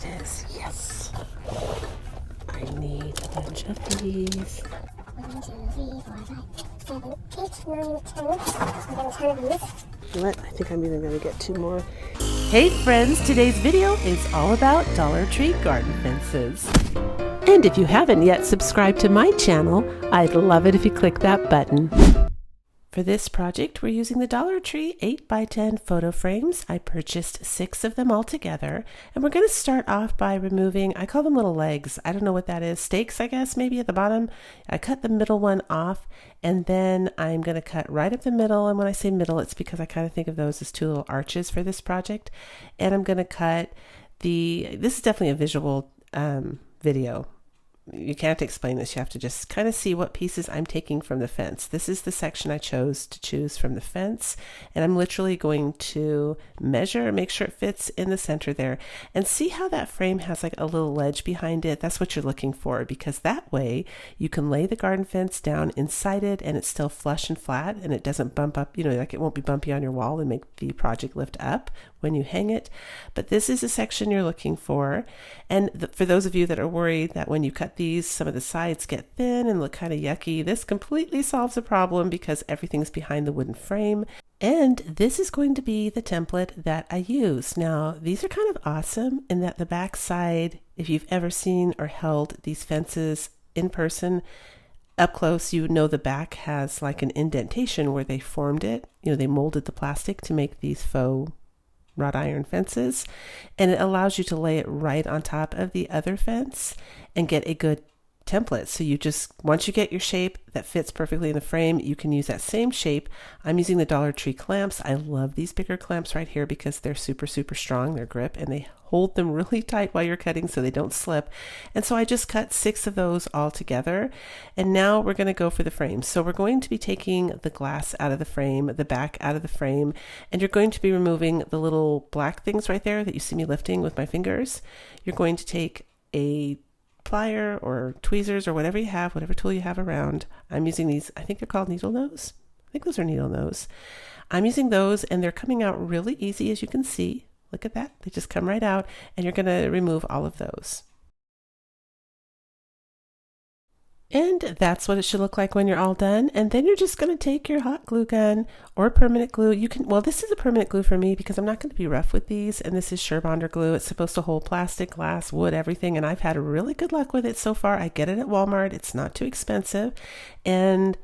it is. Yes. I need a bunch of these. 1, 2, 3, 4, 5, 7, 8, 9, 10. I'm gonna turn these. You know what? I think I'm even going to get 2 more. Hey friends, today's video is all about Dollar Tree garden fences. And if you haven't yet subscribed to my channel, I'd love it if you click that button. For this project, we're using the Dollar Tree 8x10 photo frames. I purchased 6 of them all together, and we're going to start off by removing, I call them little legs. I don't know what that is. Stakes, I guess, maybe at the bottom. I cut the middle one off, and then I'm going to cut right up the middle. And when I say middle, it's because I kind of think of those as 2 little arches for this project. And I'm going to cut this is definitely a visual video. You can't explain this. You have to just kind of see what pieces I'm taking from the fence. This is the section I chose to choose from the fence, and I'm literally going to measure, make sure it fits in the center there, and see how that frame has like a little ledge behind it. That's what you're looking for, because that way you can lay the garden fence down inside it and it's still flush and flat and it doesn't bump up, like it won't be bumpy on your wall and make the project lift up when you hang it. But this is the section you're looking for. And for those of you that are worried that when you cut these, some of the sides get thin and look kind of yucky, this completely solves the problem because everything's behind the wooden frame. And this is going to be the template that I use. Now, these are kind of awesome in that the back side, if you've ever seen or held these fences in person, up close, the back has like an indentation where they formed it. They molded the plastic to make these faux wrought iron fences, and it allows you to lay it right on top of the other fence and get a good template. So once you get your shape that fits perfectly in the frame, you can use that same shape. I'm using the Dollar Tree clamps. I love these bigger clamps right here because they're super, super strong. They're grip, and they hold them really tight while you're cutting so they don't slip. And so I just cut 6 of those all together. And now we're going to go for the frame. So we're going to be taking the glass out of the frame, the back out of the frame, and you're going to be removing the little black things right there that you see me lifting with my fingers. You're going to take a plier or tweezers or whatever you have, whatever tool you have around. I'm using these, I think they're called needle nose. I think those are needle nose. I'm using those, and they're coming out really easy, as you can see. Look at that. They just come right out, and you're going to remove all of those. And that's what it should look like when you're all done. And then you're just going to take your hot glue gun or permanent glue. This is a permanent glue for me because I'm not going to be rough with these. And this is Surebonder glue. It's supposed to hold plastic, glass, wood, everything. And I've had really good luck with it so far. I get it at Walmart. It's not too expensive. And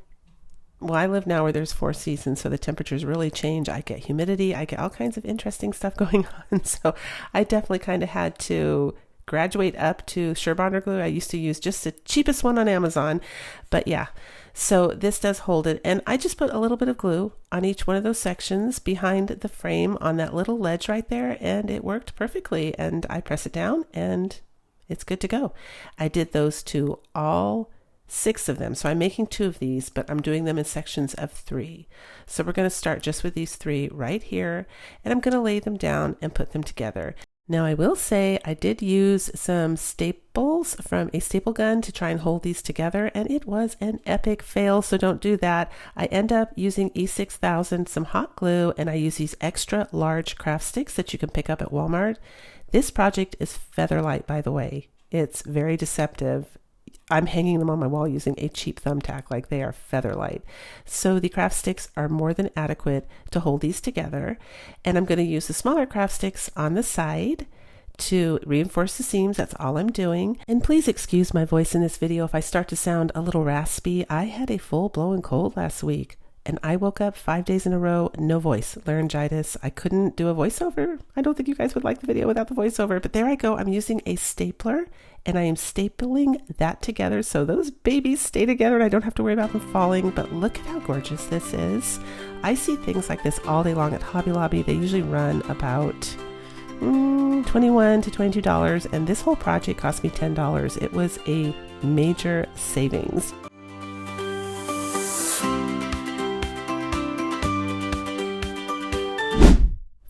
I live now where there's 4 seasons, so the temperatures really change. I get humidity. I get all kinds of interesting stuff going on. So I definitely kind of had to graduate up to Surebonder glue. I used to use just the cheapest one on Amazon, but yeah, so this does hold it. And I just put a little bit of glue on each one of those sections behind the frame on that little ledge right there, and it worked perfectly. And I press it down and it's good to go. I did those to all 6 of them. So I'm making 2 of these, but I'm doing them in sections of 3. So we're going to start just with these 3 right here, and I'm going to lay them down and put them together. Now I will say I did use some staples from a staple gun to try and hold these together, and it was an epic fail, so don't do that. I end up using E6000, some hot glue, and I use these extra large craft sticks that you can pick up at Walmart. This project is feather light, by the way. It's very deceptive. I'm hanging them on my wall using a cheap thumbtack, like they are feather light. So the craft sticks are more than adequate to hold these together. And I'm going to use the smaller craft sticks on the side to reinforce the seams. That's all I'm doing. And please excuse my voice in this video if I start to sound a little raspy. I had a full-blown cold last week, and I woke up 5 days in a row, no voice, laryngitis. I couldn't do a voiceover. I don't think you guys would like the video without the voiceover, but there I go. I'm using a stapler, and I am stapling that together so those babies stay together and I don't have to worry about them falling. But look at how gorgeous this is. I see things like this all day long at Hobby Lobby. They usually run about $21 to $22, and this whole project cost me $10. It was a major savings.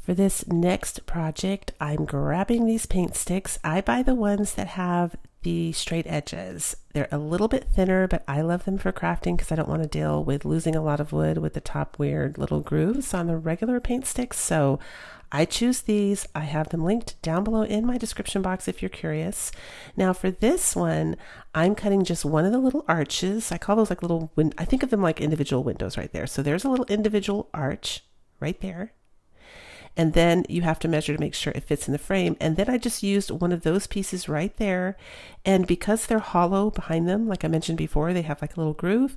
For this next project, I'm grabbing these paint sticks. I buy the ones that have the straight edges. They're a little bit thinner, but I love them for crafting because I don't want to deal with losing a lot of wood with the top weird little grooves on the regular paint sticks. So I choose these. I have them linked down below in my description box if you're curious. Now for this one, I'm cutting just one of the little arches. I call those like little, I think of them like individual windows right there. So there's a little individual arch right there. And then you have to measure to make sure it fits in the frame. And then I just used one of those pieces right there. And because they're hollow behind them, like I mentioned before, they have like a little groove,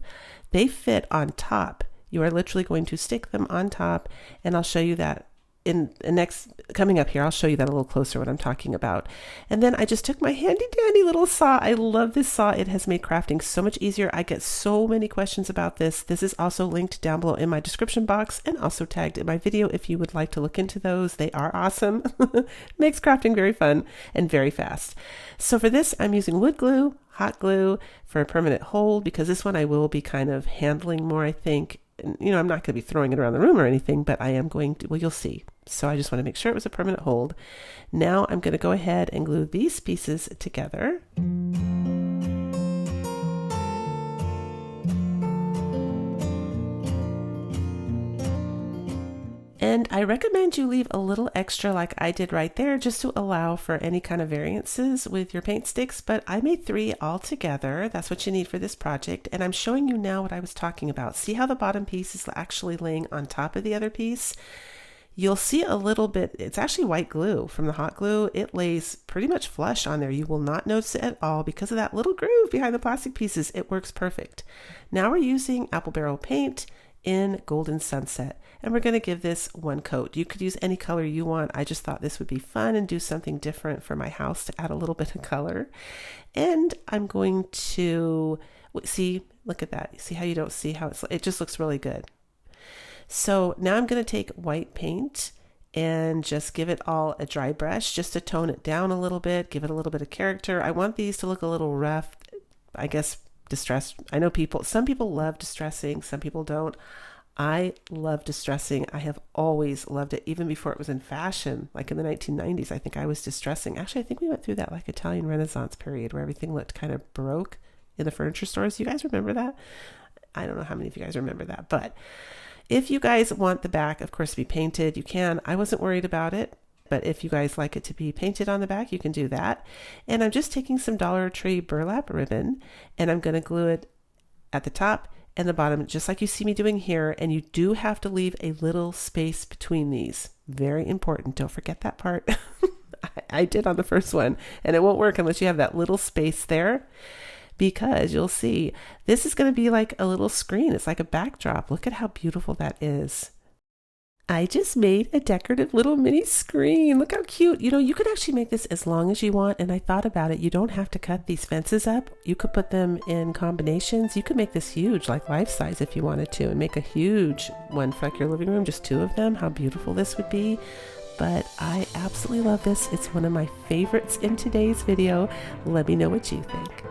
they fit on top. You are literally going to stick them on top, and I'll show you that in the next coming up here. I'll show you that a little closer what I'm talking about. And then I just took my handy dandy little saw. I love this saw. It has made crafting so much easier. I get so many questions about this. This is also linked down below in my description box and also tagged in my video if you would like to look into those. They are awesome. Makes crafting very fun and very fast. So for this, I'm using wood glue, hot glue for a permanent hold, because this one I will be kind of handling more, I think. You know, I'm not going to be throwing it around the room or anything, but I am going to, well, you'll see. So I just want to make sure it was a permanent hold. Now I'm going to go ahead and glue these pieces together. And I recommend you leave a little extra like I did right there, just to allow for any kind of variances with your paint sticks. But I made 3 all together. That's what you need for this project. And I'm showing you now what I was talking about. See how the bottom piece is actually laying on top of the other piece? You'll see a little bit, it's actually white glue from the hot glue. It lays pretty much flush on there. You will not notice it at all because of that little groove behind the plastic pieces. It works perfect. Now we're using apple barrel paint in Golden Sunset, and we're going to give this one coat. You could use any color you want. I just thought this would be fun and do something different for my house to add a little bit of color. And I'm going to see, look at that. See how you don't see how it just looks really good. So now I'm going to take white paint and just give it all a dry brush just to tone it down a little bit, give it a little bit of character. I want these to look a little rough, I guess, distressed. I know some people love distressing, some people don't. I love distressing. I have always loved it, even before it was in fashion, like in the 1990s. I think I was distressing. Actually, I think we went through that like Italian Renaissance period where everything looked kind of Baroque in the furniture stores. You guys remember that? I don't know how many of you guys remember that, but if you guys want the back, of course, to be painted, you can. I wasn't worried about it, but if you guys like it to be painted on the back, you can do that. And I'm just taking some Dollar Tree burlap ribbon, and I'm going to glue it at the top and the bottom, just like you see me doing here. And you do have to leave a little space between these. Very important. Don't forget that part. I did on the first one, and it won't work unless you have that little space there. Because you'll see, this is going to be like a little screen. It's like a backdrop. Look at how beautiful that is. I just made a decorative little mini screen. Look how cute. You know, you could actually make this as long as you want. And I thought about it. You don't have to cut these fences up. You could put them in combinations. You could make this huge, like life size if you wanted to, and make a huge one for like your living room, just 2 of them. How beautiful this would be. But I absolutely love this. It's one of my favorites in today's video. Let me know what you think.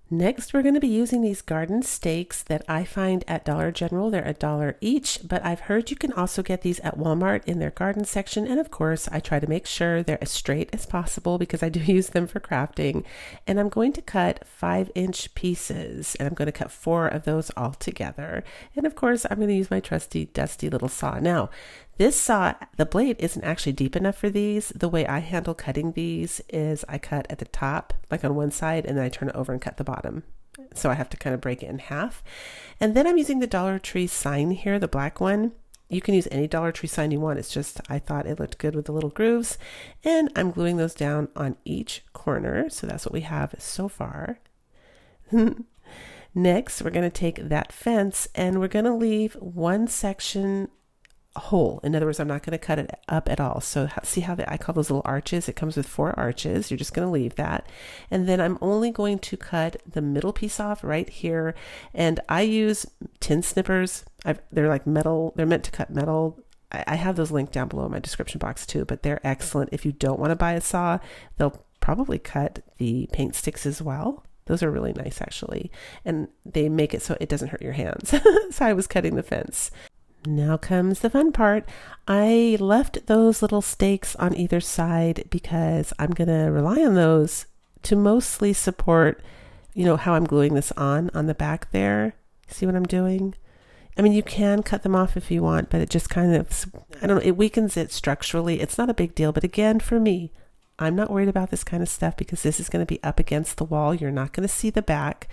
Next, we're going to be using these garden stakes that I find at Dollar General. They're $1 each, but I've heard you can also get these at Walmart in their garden section. And of course, I try to make sure they're as straight as possible because I do use them for crafting. And I'm going to cut 5-inch pieces, and I'm going to cut 4 of those all together. And of course, I'm going to use my trusty, dusty little saw. Now, this saw, the blade isn't actually deep enough for these. The way I handle cutting these is I cut at the top, like on one side, and then I turn it over and cut the bottom. So I have to kind of break it in half. And then I'm using the Dollar Tree sign here, the black one. You can use any Dollar Tree sign you want. It's just, I thought it looked good with the little grooves. And I'm gluing those down on each corner. So that's what we have so far. Next, we're going to take that fence and we're going to leave one section whole. In other words, I'm not going to cut it up at all. So see how I call those little arches? It comes with 4 arches. You're just going to leave that. And then I'm only going to cut the middle piece off right here. And I use tin snippers. They're like metal. They're meant to cut metal. I have those linked down below in my description box too, but they're excellent. If you don't want to buy a saw, they'll probably cut the paint sticks as well. Those are really nice actually. And they make it so it doesn't hurt your hands. So I was cutting the fence. Now comes the fun part. I left those little stakes on either side because I'm going to rely on those to mostly support, how I'm gluing this on the back there. See what I'm doing? I mean, you can cut them off if you want, but it just kind of, I don't know, it weakens it structurally. It's not a big deal. But again, for me, I'm not worried about this kind of stuff because this is going to be up against the wall. You're not going to see the back.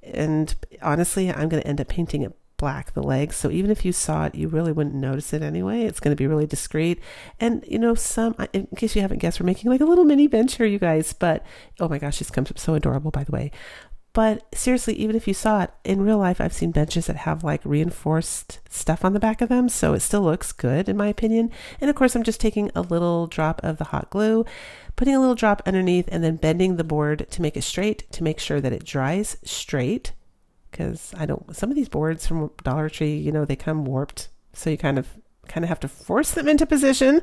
And honestly, I'm going to end up painting it black, the legs. So even if you saw it, you really wouldn't notice it anyway. It's going to be really discreet. And in case you haven't guessed, we're making like a little mini bench here, you guys. But oh my gosh, this comes up so adorable, by the way. But seriously, even if you saw it in real life, I've seen benches that have like reinforced stuff on the back of them. So it still looks good in my opinion. And of course, I'm just taking a little drop of the hot glue, putting a little drop underneath, and then bending the board to make it straight, to make sure that it dries straight. Because some of these boards from Dollar Tree, they come warped. So you kind of have to force them into position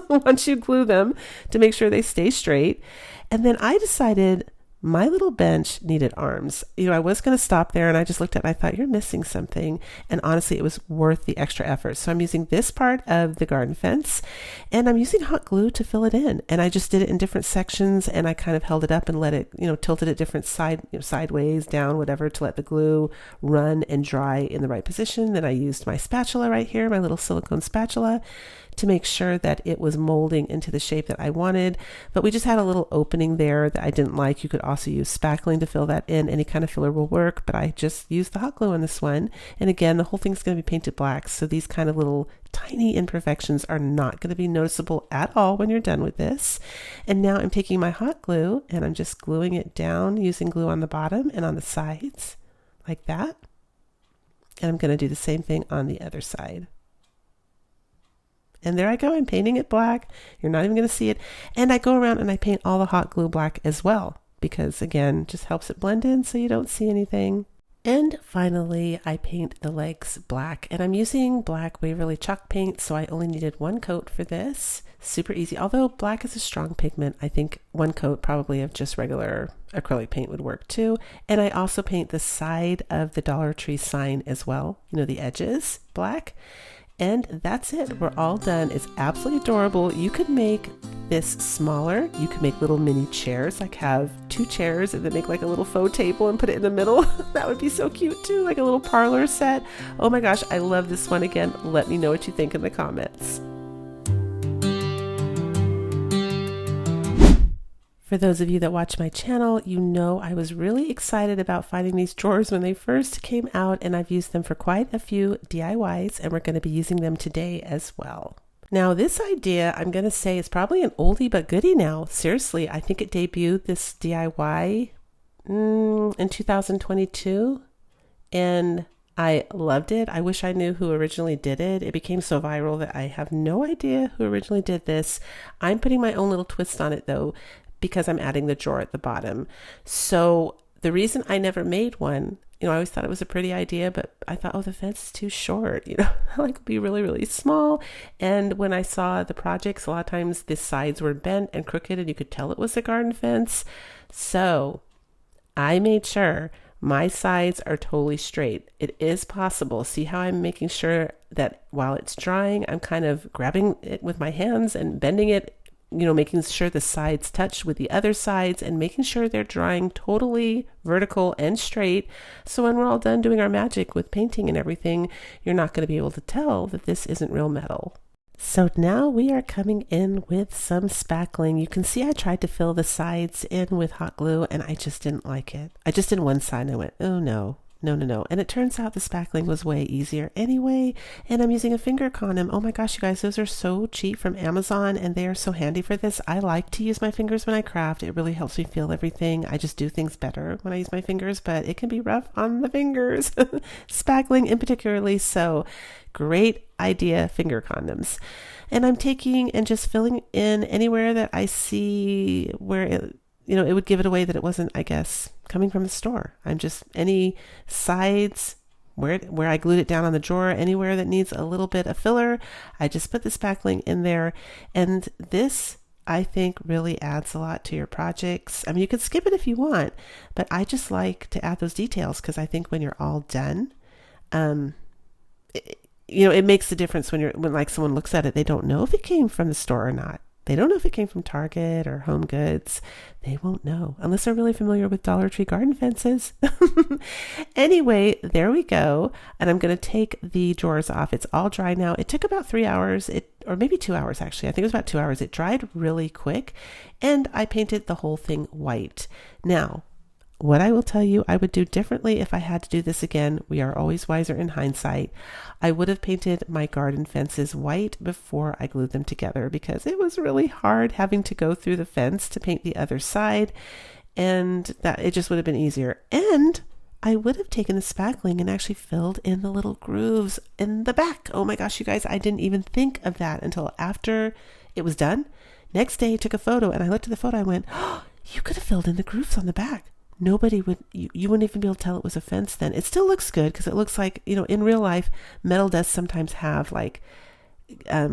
once you glue them to make sure they stay straight. And then I decided my little bench needed arms. I was going to stop there and I just looked at it and I thought, you're missing something. And honestly, it was worth the extra effort. So I'm using this part of the garden fence and I'm using hot glue to fill it in. And I just did it in different sections and I kind of held it up and let it, tilted it different sideways, down, whatever, to let the glue run and dry in the right position. Then I used my spatula right here, my little silicone spatula, to make sure that it was molding into the shape that I wanted. But we just had a little opening there that I didn't like. You could also use spackling to fill that in. Any kind of filler will work, but I just used the hot glue on this one. And again, the whole thing's going to be painted black. So these kind of little tiny imperfections are not going to be noticeable at all when you're done with this. And now I'm taking my hot glue and I'm just gluing it down using glue on the bottom and on the sides like that. And I'm going to do the same thing on the other side. And there I go, I'm painting it black. You're not even going to see it. And I go around and I paint all the hot glue black as well, because again, just helps it blend in so you don't see anything. And finally, I paint the legs black, and I'm using black Waverly chalk paint, so I only needed one coat for this. Super easy. Although black is a strong pigment, I think one coat probably of just regular acrylic paint would work too. And I also paint the side of the Dollar Tree sign as well, the edges black. And that's it. We're all done. It's absolutely adorable. You could make this smaller. You could make little mini chairs, like have 2 chairs and then make like a little faux table and put it in the middle. That would be so cute too, like a little parlor set. Oh my gosh, I love this one. Again, let me know what you think in the comments. For those of you that watch my channel, I was really excited about finding these drawers when they first came out, and I've used them for quite a few DIYs, and we're going to be using them today as well. Now, this idea, I'm going to say, is probably an oldie but goodie now. Seriously, I think it debuted this DIY in 2022, and I loved it. I wish I knew who originally did it. It became so viral that I have no idea who originally did this. I'm putting my own little twist on it, though, because I'm adding the drawer at the bottom. So the reason I never made one, I always thought it was a pretty idea, but I thought, the fence is too short, I like to be really, really small. And when I saw the projects, a lot of times the sides were bent and crooked and you could tell it was a garden fence. So I made sure my sides are totally straight. It is possible. See how I'm making sure that while it's drying, I'm kind of grabbing it with my hands and bending it, making sure the sides touch with the other sides and making sure they're drying totally vertical and straight. So when we're all done doing our magic with painting and everything, you're not going to be able to tell that this isn't real metal. So now we are coming in with some spackling. You can see I tried to fill the sides in with hot glue and I just didn't like it. I just did one side and I went, oh no. And it turns out the spackling was way easier anyway. And I'm using a finger condom. Oh my gosh, you guys, those are so cheap from Amazon and they are so handy for this. I like to use my fingers when I craft. It really helps me feel everything. I just do things better when I use my fingers, but it can be rough on the fingers. Spackling in particularly. So great idea, finger condoms. And I'm taking and just filling in anywhere that I see where it would give it away that it wasn't, I guess, coming from the store. I'm just any sides where I glued it down on the drawer, anywhere that needs a little bit of filler, I just put the spackling in there. And this, I think, really adds a lot to your projects. I mean, you could skip it if you want, but I just like to add those details because I think when you're all done, it makes a difference when like someone looks at it, they don't know if it came from the store or not. They don't know if it came from Target or Home Goods. They won't know unless they're really familiar with Dollar Tree garden fences. Anyway, there we go. And I'm going to take the drawers off. It's all dry now. It took about 3 hours, or maybe 2 hours actually. I think it was about 2 hours. It dried really quick, and I painted the whole thing white. Now, what I will tell you I would do differently if I had to do this again, we are always wiser in hindsight. I would have painted my garden fences white before I glued them together, because it was really hard having to go through the fence to paint the other side, and that it just would have been easier. And I would have taken the spackling and actually filled in the little grooves in the back. Oh my gosh, you guys, I didn't even think of that until after it was done. Next day I took a photo, and I looked at the photo, I went, oh, you could have filled in the grooves on the back. Nobody would, you wouldn't even be able to tell it was a fence then. It still looks good because it looks like, in real life, metal does sometimes have like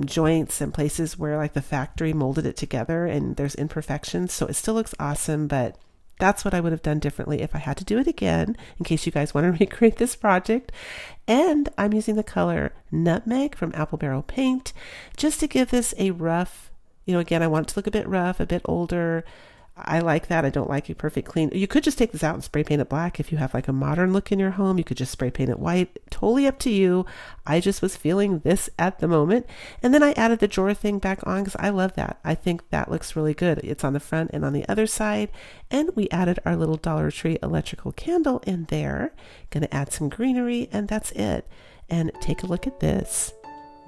joints and places where like the factory molded it together and there's imperfections. So it still looks awesome, but that's what I would have done differently if I had to do it again, in case you guys want to recreate this project. And I'm using the color Nutmeg from Apple Barrel Paint just to give this a rough, again, I want it to look a bit rough, a bit older. I like that. I don't like a perfect clean. You could just take this out and spray paint it black. If you have like a modern look in your home, you could just spray paint it white. Totally up to you. I just was feeling this at the moment. And then I added the drawer thing back on because I love that. I think that looks really good. It's on the front and on the other side. And we added our little Dollar Tree electrical candle in there. Gonna add some greenery, and that's it. And take a look at this.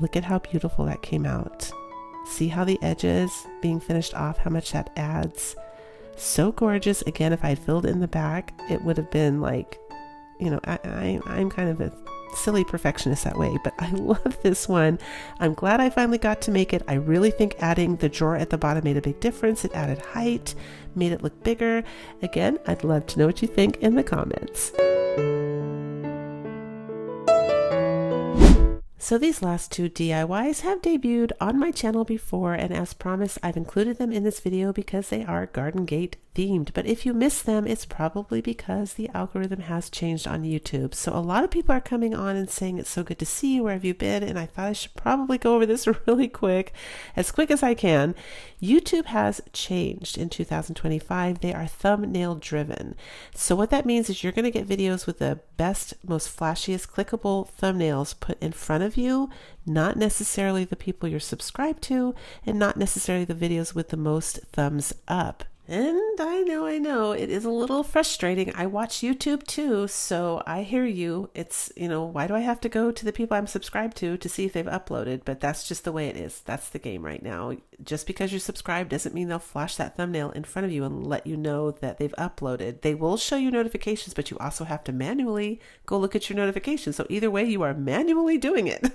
Look at how beautiful that came out. See how the edges being finished off, how much that adds. So gorgeous. Again, if I had filled in the back, it would have been like, I'm kind of a silly perfectionist that way, but I love this one. I'm glad I finally got to make it. I really think adding the drawer at the bottom made a big difference. It added height, made it look bigger. Again, I'd love to know what you think in the comments. So these last two DIYs have debuted on my channel before, and as promised, I've included them in this video because they are Garden Gate themed. But if you missed them, it's probably because the algorithm has changed on YouTube. So a lot of people are coming on and saying it's so good to see you, where have you been? And I thought I should probably go over this really quick as I can. YouTube has changed in 2025. They are thumbnail driven. So what that means is you're going to get videos with the best, most flashiest, clickable thumbnails put in front of you, not necessarily the people you're subscribed to, and not necessarily the videos with the most thumbs up. And I know, it is a little frustrating. I watch YouTube too, so I hear you. It's, why do I have to go to the people I'm subscribed to see if they've uploaded? But that's just the way it is. That's the game right now. Just because you're subscribed doesn't mean they'll flash that thumbnail in front of you and let you know that they've uploaded. They will show you notifications, but you also have to manually go look at your notifications. So either way, you are manually doing it.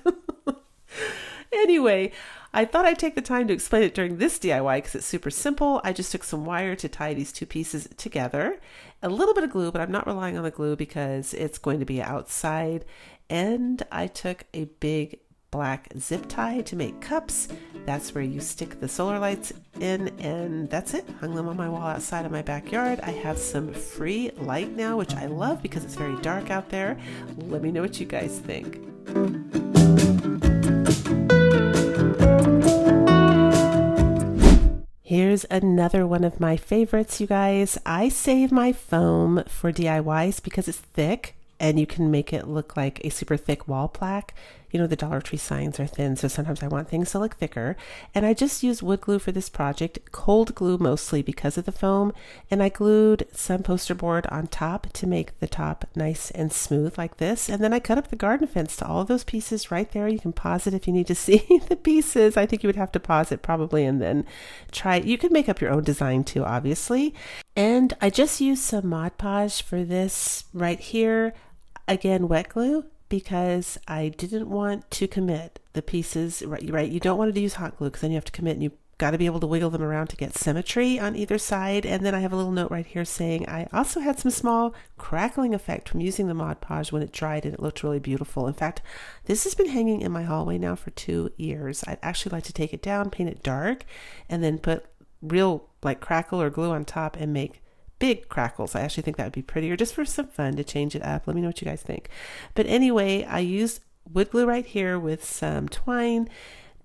Anyway, I thought I'd take the time to explain it during this DIY because it's super simple. I just took some wire to tie these two pieces together, a little bit of glue, but I'm not relying on the glue because it's going to be outside. And I took a big black zip tie to make cups. That's where you stick the solar lights in, and that's it. Hung them on my wall outside of my backyard. I have some free light now, which I love because it's very dark out there. Let me know what you guys think. Here's another one of my favorites, you guys. I save my foam for DIYs because it's thick and you can make it look like a super thick wall plaque. The Dollar Tree signs are thin, so sometimes I want things to look thicker. And I just used wood glue for this project, cold glue mostly because of the foam. And I glued some poster board on top to make the top nice and smooth like this. And then I cut up the garden fence to all of those pieces right there. You can pause it if you need to see the pieces. I think you would have to pause it probably and then try. You could make up your own design too, obviously. And I just used some Mod Podge for this right here. Again, wet glue, because I didn't want to commit the pieces, right? You don't want to use hot glue because then you have to commit and you've got to be able to wiggle them around to get symmetry on either side. And then I have a little note right here saying I also had some small crackling effect from using the Mod Podge when it dried and it looked really beautiful. In fact, this has been hanging in my hallway now for 2 years. I'd actually like to take it down, paint it dark, and then put real like crackle or glue on top and make big crackles. I actually think that would be prettier just for some fun to change it up. Let me know what you guys think. But anyway, I used wood glue right here with some twine,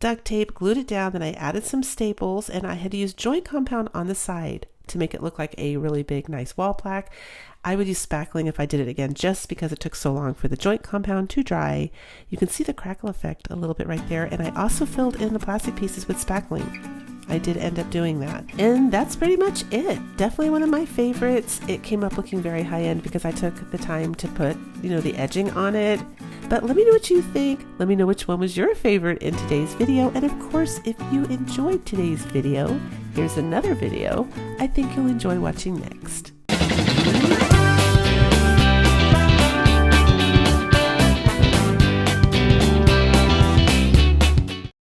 duct tape, glued it down, then I added some staples, and I had used joint compound on the side to make it look like a really big, nice wall plaque. I would use spackling if I did it again, just because it took so long for the joint compound to dry. You can see the crackle effect a little bit right there, and I also filled in the plastic pieces with spackling. I did end up doing that. And that's pretty much it. Definitely one of my favorites. It came up looking very high-end because I took the time to put, the edging on it. But let me know what you think. Let me know which one was your favorite in today's video. And of course, if you enjoyed today's video, here's another video I think you'll enjoy watching next.